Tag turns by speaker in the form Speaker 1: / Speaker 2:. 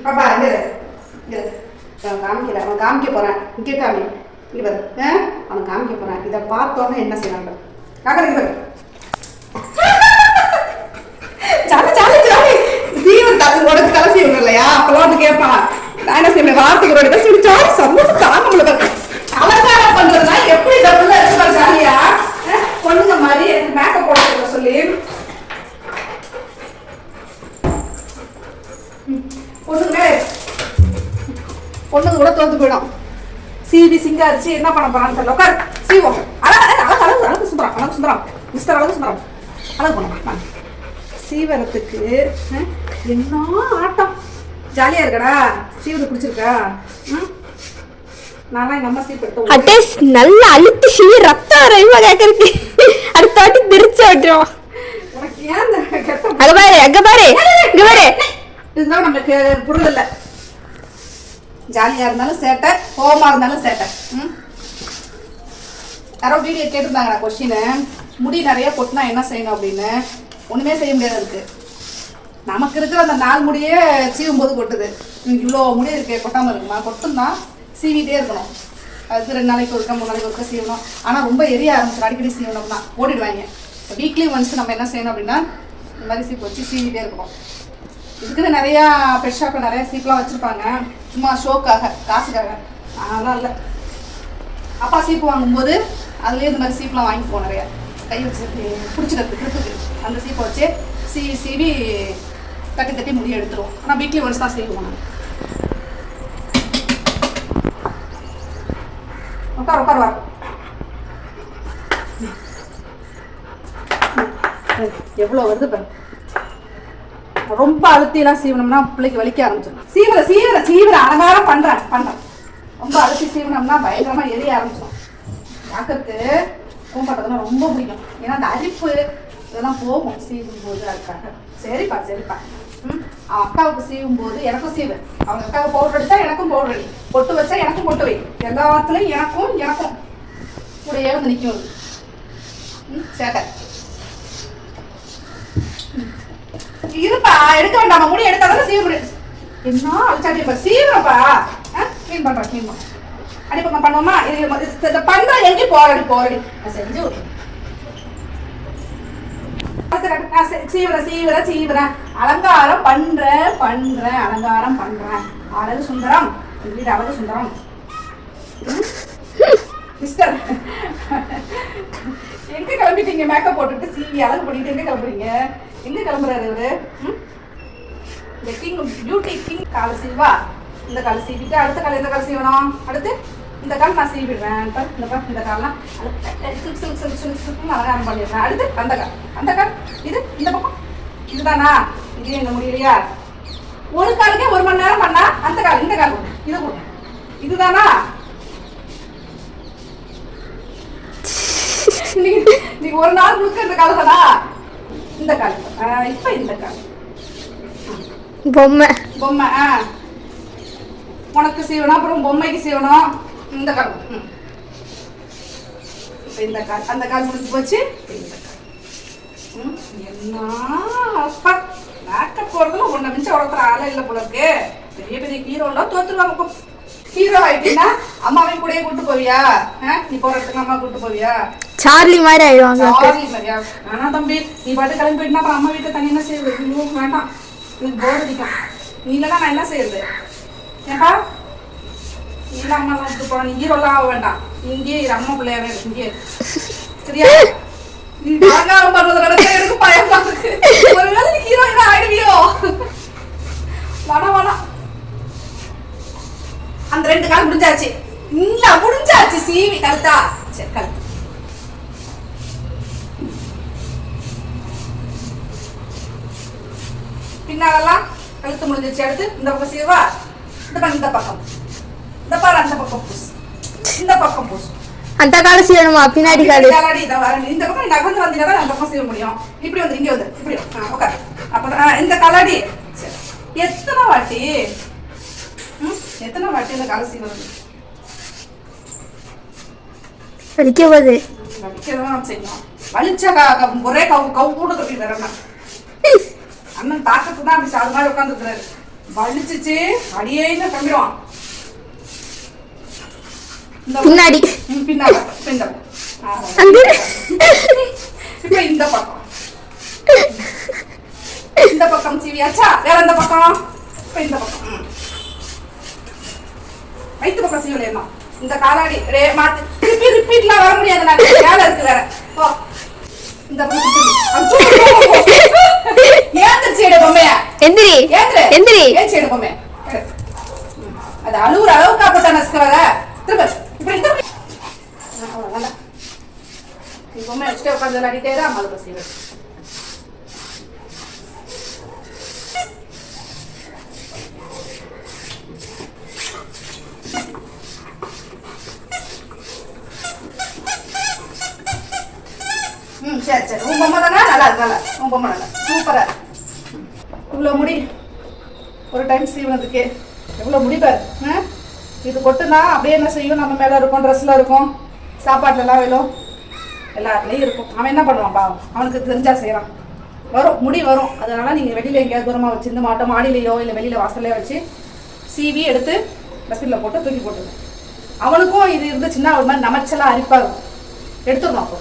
Speaker 1: பாப்பா இங்கே காமிக்கல, அவன் காமிக்க போகிறேன். இங்கே காமி, இங்கே பாரு, அவன் காமிக்க போகிறேன். இதை பார்த்தோன்னே என்ன செய்யறாங்க காக்கறீங்க பாரு. சாமி சாமி சாமி சீவன் உடச்சு தலை சீவன் இல்லையா? அப்பெல்லாம் வந்து கேட்பான். நான் என்ன செய்வேன், வார்த்தைக்கு ஒரு இடத்த சொல்லி சாரி சந்தோஷம் தாங்க முடியல. அலங்காரம் பண்றதுனா எப்படி டபுள் இருப்பாரு ஜாலியா பொண்ணுங்க மாதிரி எனக்கு மேக்கப் போட சொல்லி பொண்ணுங்க கூட தோத்து போயிடும். சீவி சிங்காரிச்சு என்ன பண்ண போறான்னு தெரியல. உட்காரு சீவோம். அழகு சுந்தரம், அழகு சுந்தரம், மிஸ்டர் அழகு சுந்தரம், அழகு பண்ண சீவரத்துக்கு என்ன ஆட்டம் ஜாலியா இருக்கடா. சீவரை பிடிச்சிருக்கா? நானா எங்க அம்மா சீவ்
Speaker 2: அட்டேஸ் நல்ல அழுத்தி சீவி ரத்தம் வரையுமா கேட்கறதுக்கு அடுத்த வாட்டி பிரிச்சு விட்டுருவோம்.
Speaker 1: உனக்கு ஏன் இந்த கெட்ட
Speaker 2: அங்க பாரு அங்க பாரு இங்க பாரு.
Speaker 1: இதுதான் நமக்கு புரிதல்ல. ஜாலியா இருந்தாலும் சேட்டை, கோவமா இருந்தாலும் சேட்டை. யாரோ வீடியோ கேட்டிருந்தாங்கடா கொஸ்டின், முடி நிறைய கொட்டினா என்ன செய்யணும் அப்படின்னு. ஒண்ணுமே செய்ய முடியாது இருக்கு. நமக்கு இருக்கிற அந்த 4 முடியே சீவும் போது கொட்டுது. இவ்வளோ முடி இருக்கு, கொட்டாமல் இருக்குமா? கொட்டும் தான், சீவிட்டே இருக்கணும். அதுக்கு 2 நாளைக்கு ஒருக்கா 3 நாளைக்கு ஒருக்கா சீவணும். ஆனால் ரொம்ப எரிய ஆரம்பிச்சு அடிக்கடி சீவனம்னா ஓடிடுவாங்க. வீக்லி ஒன்ஸ் நம்ம என்ன செய்யணும் அப்படின்னா இந்த மாதிரி சீப்பு வச்சு சீவிட்டே இருக்கணும். இதுக்குன்னு நிறையா பெட் ஷாப்பில் நிறையா சீப்லாம் வச்சுருப்பாங்க, சும்மா ஷோக்காக, காசுக்காக. அதெல்லாம் இல்லை. அப்பா சீப்பு வாங்கும்போது அதுலேயே இந்த மாதிரி சீப்லாம் வாங்கிப்போம். நிறையா கை வச்சு பிடிச்சிக்கிறதுக்கு கிரிப்புக்கு அந்த சீப்பை வச்சு சீவி சீவி தட்டி தட்டி முடி எடுத்துருவோம். ஆனால் வீக்லி ஒன்ஸ் தான் சீவுவோம். உட்கார் உட்கார் வர எவ்வளோ வருது பாரு. ரொம்ப அழுத்திலாம் சீவனம்னா பிள்ளைக்கு வலிக்க ஆரம்பிச்சிடும். சீவிர சீவிர சீவிர அலங்காரம் பண்றேன். ரொம்ப அழுத்தி சீவனம்னா பயங்கரமா எரிய ஆரம்பிச்சிடும். பார்க்கறதுக்கு கூம்பட்டதுன்னா ரொம்ப பிடிக்கும். ஏன்னா அந்த அரிப்பு இதெல்லாம் போகும் சீவும் போது. அதுக்காக சரிப்பா சரிப்பா. அவன் அக்காவுக்கு சீவும் போது எனக்கும் சீவு. அவங்க அக்காவுக்கு பவுடர் அடிச்சா எனக்கும் பவுடர் அடி, பொட்டு வச்சா எனக்கும் பொட்டு வை. எல்லாத்துலயும் எனக்கும் கூடயே வந்து நிற்கும். சேட்டை இருப்பா, எடுக்க வேண்டாமா? முடி எடுத்தாதான் சீவ முடியும். என்ன அழிச்சாட்டிப்பா சீவரப்பா. கிளீன் பண்றேன் கிளீன் பண்ண அடிப்பக்கம் பண்ணுவோமா? இது பண்ற எங்கே போரடி நான் செஞ்சு சீவர அலங்காரம் பண்றேன் அலங்காரம் பண்றேன். அழகு சுந்தரம், வீடு அழகு சுந்தரம். மிஸ்டர் எங்க கிளம்பிட்டீங்க? மேக்கப் போட்டுட்டு சீவி அழகு பண்ணிட்டு எங்க கிளம்புறீங்க? எங்க கிளம்புறாரு இவரு? இந்த கிங் பியூட்டி கிங். காலை சீவா, இந்த காலை சீவிட்டு அடுத்த காலை எந்த காலை சீவணும்? அடுத்து இந்த கால் நான் சீவிடுறேன். இந்த கால்லாம் அலங்காரம் பண்ணிடுறேன். அடுத்து அந்த கால் இது இந்த பக்கம் இதுதானா? இதே எங்க முடியலையா? ஒரு காலுக்கே 1 மணி நேரம் பண்ணா அந்த கால் இந்த கால் இது போடும். இதுதானா? நீங்க ஒரு நாள் முழுக்க இந்த கால் தானா? இந்த கால் இப்ப இந்த கால்
Speaker 2: பொம்மை
Speaker 1: உனக்கு சீவனம், அப்புறம் பொம்மைக்கு சீவனம். இந்த கால் இந்த கால் அந்த கால் முடிஞ்சு போச்சு. இந்த கால் என்ன மேக்கப் போடுறதுல ஒன்றை மிச்சம் வளர்த்துற ஆளே இல்லை போல இருக்கு. பெரிய பெரிய ஹீரோலாம் தோத்துருவாங்க. ஹீரோ ஆயிட்டீங்கன்னா அம்மாவையும் கூடயே கூட்டு போவியா? நீ போற இடத்துக்கு அம்மா கூட்டு போவியா?
Speaker 2: சார்லி மாதிரி ஆயிடுவாங்க.
Speaker 1: சார்லி மாதிரியா? ஆனா தம்பி நீ பாட்டு கிளம்பி போயிட்டுனா அப்புறம் அம்மா வீட்டை தனி என்ன செய்யுது? வேண்டாம், எனக்கு போர் அடிக்கும். நீ இல்லைன்னா நான் என்ன செய்யறது? ஏன்பா இல்ல அம்மா விட்டு போன நீ ஹீரோலாம் ஆக வேண்டாம். இங்கேயே அம்மா பிள்ளையாவே இங்கே சரியா? அலங்காரம் பண்றது நடக்க எனக்கு பயமா இருக்கு. ஒருவேளை நீ ஹீரோயினா ஆயிடுவியோ? வேணாம். அந்த 2 கால் முடிஞ்சாச்சு. இல்ல முடிஞ்சாச்சு. சீவி கழுத்தா சரி கழுத்து. பின்னாலெல்லாம் கழுத்து முடிஞ்சிச்சு. அடுத்து இந்த பக்கம் சீவா. இந்த பக்கம் இந்த பாரு, அந்த பக்கம் பூசு, இந்த பக்கம் பூசு.
Speaker 2: அந்த கால சீவனமா? பின்னாடி காலடி
Speaker 1: இந்த பக்கம் நகர்ந்து வந்தீங்கன்னா அந்த பக்கம் சீவ முடியும். இப்படி வந்து இங்கே வந்து இப்படி உட்காரு. அப்ப இந்த கலடி எத்தனை வாட்டி இந்த கால சீவது
Speaker 2: வலிக்க போகுது.
Speaker 1: வலிக்கதான் செய்யணும். வலிச்சா ஒரே கவு கூட கட்டி வரணும். அண்ணன் தாக்கத்து தான் அப்படி சாது மாதிரி உட்காந்துருக்குறாரு. வலிச்சிச்சு அடியேன்னு கம்பிடுவான்.
Speaker 2: முன்னாடி
Speaker 1: பின்னாடி இப்ப இந்த பக்கம் இந்த பக்கம் சீவியாச்சா, வேற இந்த பக்கம். இப்ப இந்த பக்கம் வயிற்று பக்கம் சீவலையா. இந்த காலாடி மாத்தி திருப்பி ரிப்பீட்லாம் வர முடியாது. நான் வேலை இருக்கு வேற. இந்த ஏந்திரிச்சு எடு பொம்மைய.
Speaker 2: எந்திரி எந்திரி
Speaker 1: ஏந்திரி பொம்மைய. அது அழுவுற அளவுக்கு அப்பட்ட நசுக்கிறத திரும்ப இப்படி திரும்ப. அவ்வளவுதான். நீ பொம்மைய வச்சுட்டு உட்காந்து விளையாடிட்டே தான் அம்மாளுக்கு பசி. சரி சரி, உன் பொம்மை தானே நல்லா இருக்கு. நல்லா உன் பொம்மை நல்லா சூப்பரா இருக்கு. இவ்வளோ முடி ஒரு டைம் சீவனதுக்கு எவ்வளோ முடி பாரு. இது கொட்டுனா அப்படியே என்ன செய்யும், நம்ம மேலே இருக்கும், ட்ரெஸ்ஸில் இருக்கும், சாப்பாட்டுலலாம் வேணும், எல்லாத்துலேயும் இருக்கும். அவன் என்ன பண்ணுவான் பாவம், அவனுக்கு தெரிஞ்சா செய்கிறான். வரும் முடி வரும். அதனால நீங்கள் வெளியில் எங்கேயாவது தூரமாக வச்சுருந்து மாடியிலையோ இல்லை வெளியில் வாசல்லையோ வச்சு சீவி எடுத்து டஸ்ட்பினில் போட்டு தூக்கி போட்டுருங்க. அவனுக்கும் இது இருந்துச்சுன்னா ஒரு மாதிரி நமச்சலாக அரிப்பாக இருக்கும். எடுத்துடணும் அப்போ.